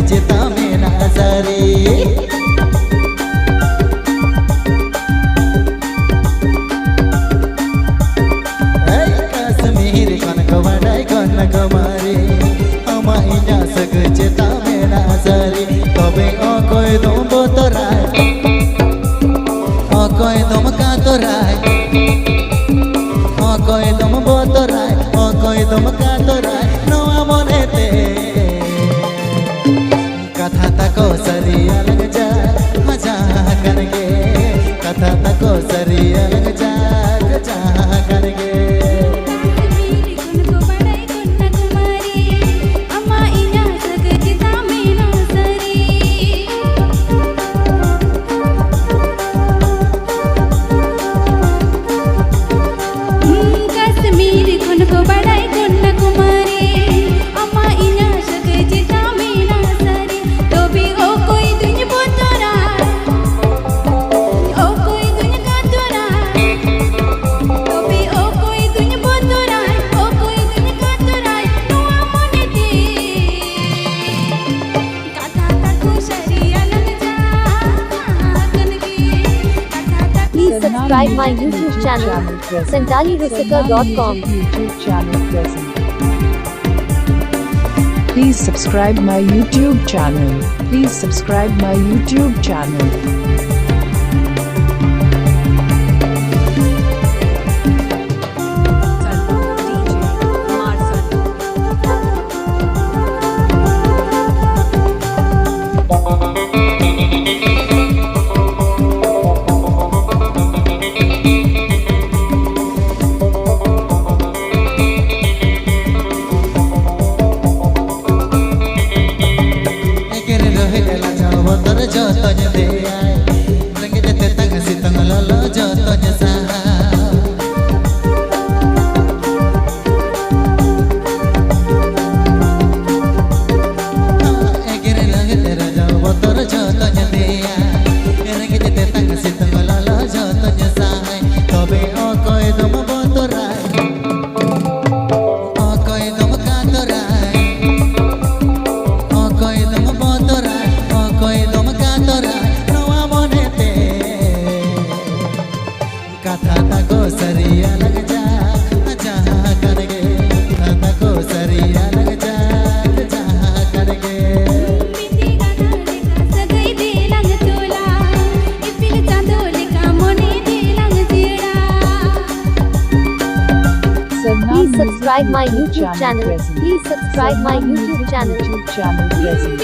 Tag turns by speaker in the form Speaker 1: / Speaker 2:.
Speaker 1: चिता में नाजरी कश्मीर कन कवड़ाई कन कमारी अमाइना सग चिता में नाजरी तबे अकय दम बोतराय अकय दम कातराय अकय दम बोतराय अकय दम कातराय नवा मनेते कथा तको सरिया लग जा मजा करके कथा तको सरिया लग जा गजा करके
Speaker 2: Subscribe my YouTube channel, santalirusikar.com.
Speaker 3: YouTube channel present. Please subscribe my YouTube channel. Please subscribe my YouTube channel.
Speaker 1: जतन दे आए रंग देते तंग सितंग ललो जतन सहा एगरे लगे तेरा जाओ बतर जतन दे आए रंग देते तंग सितंग ललो जतन सहा तबे अकय दम बतराय अकय दम कातराय अकय दम बतराय अकय दम नवा मनेते कथा तको सरिया लग जा जहाँ करगे कथा तको सरिया लग जा जहाँ करगे
Speaker 2: Please subscribe my YouTube channel. Please subscribe my YouTube channel.
Speaker 3: YouTube channel present.